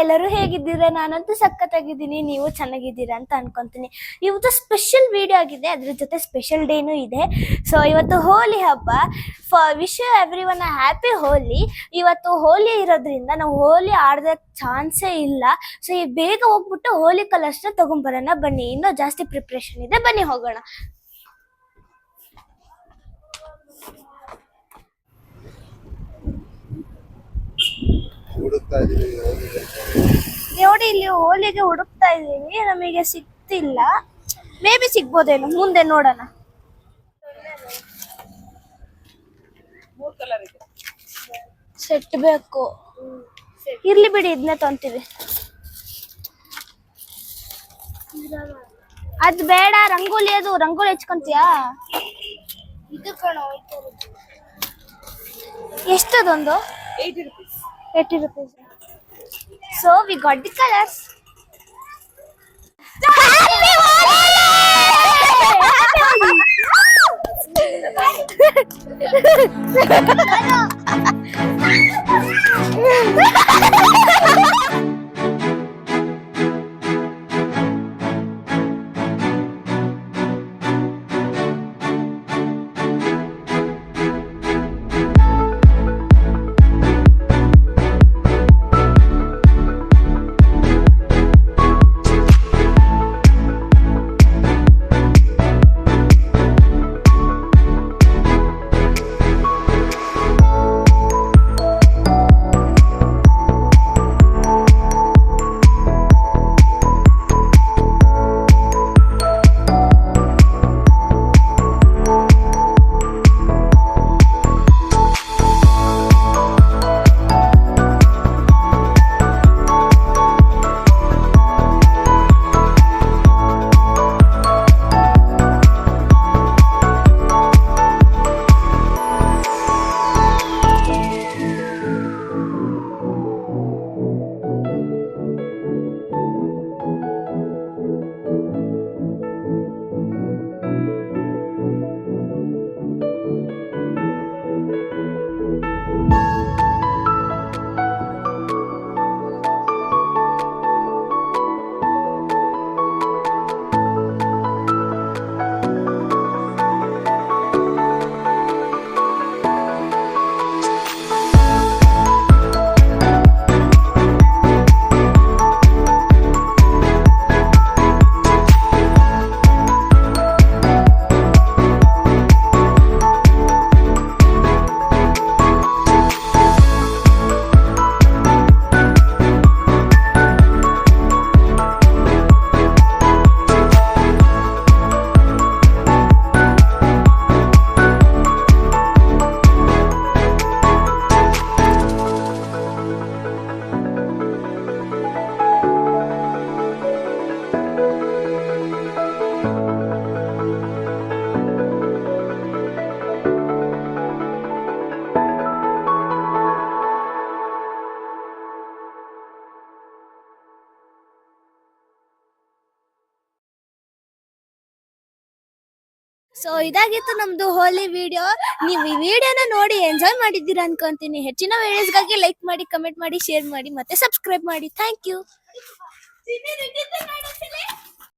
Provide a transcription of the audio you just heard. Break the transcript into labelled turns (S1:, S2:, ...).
S1: ಎಲ್ಲರೂ ಹೇಗಿದ್ದೀರಾ? ನಾನಂತೂ ಸಖತ್ತಾಗಿದ್ದೀನಿ, ನೀವು ಚೆನ್ನಾಗಿದ್ದೀರಾ ಅಂತ ಅನ್ಕೊಂತೀನಿ. ಇವತ್ತು ಸ್ಪೆಷಲ್ ವಿಡಿಯೋ ಆಗಿದೆ, ಅದ್ರ ಜೊತೆ ಸ್ಪೆಷಲ್ ಡೇನೂ ಇದೆ. ಸೊ ಇವತ್ತು ಹೋಲಿ ಹಬ್ಬ. ವಿಶ್ ಎವ್ರಿ ಒನ್ ಹ್ಯಾಪಿ ಹೋಲಿ. ಇವತ್ತು ಹೋಲಿ ಇರೋದ್ರಿಂದ ನಾವು ಹೋಲಿ ಆಡೋದಕ್ಕೆ ಚಾನ್ಸೇ ಇಲ್ಲ. ಸೊ ಈಗ ಬೇಗ ಹೋಗ್ಬಿಟ್ಟು ಹೋಲಿ ಕಲರ್ಸ್ನ ತಗೊಂಡ್ಬರೋಣ ಬನ್ನಿ. ಇನ್ನೂ ಜಾಸ್ತಿ ಪ್ರಿಪ್ರೇಷನ್ ಇದೆ, ಬನ್ನಿ ಹೋಗೋಣ. ನೋಡಿ, ಇಲ್ಲಿ ಹೋಲಿಗೆ ಹುಡುಕ್ತಾ ಇದೀವಿ, ನಮಗೆ ಸಿಗ್ತಿಲ್ಲ. ಮೇ ಬಿ ಸಿಗ್ಬೋದೇನೋ, ಮುಂದೆ ನೋಡೋಣ. ಸೆಟ್ ಬೇಕು, ಇರ್ಲಿ ಬಿಡಿ, ಇದನ್ನೇ ತೊಂತೀವಿ. ಅದ್ ಬೇಡ, ರಂಗೋಲಿ, ಅದು ರಂಗೋಲಿ ಹಚ್ಕೊಂತೀಯಾ? ಎಷ್ಟದೊಂದು? 80 rupees. So we got the colors. Happy so ಇದಾಗಿತ್ತು ನಮ್ದು ಹೋಲಿ ವಿಡಿಯೋ. ನೀವು ಈ ವಿಡಿಯೋನ ನೋಡಿ ಎಂಜಾಯ್ ಮಾಡಿದ್ದೀರಾ ಅನ್ಕೊಂತೀನಿ. ಹೆಚ್ಚಿನ ವಿಡಿಯೋಸ್ಗಾಗಿ ಲೈಕ್ ಮಾಡಿ, ಕಮೆಂಟ್ ಮಾಡಿ, ಶೇರ್ ಮಾಡಿ, ಮತ್ತೆ ಸಬ್ಸ್ಕ್ರೈಬ್ ಮಾಡಿ. Thank you.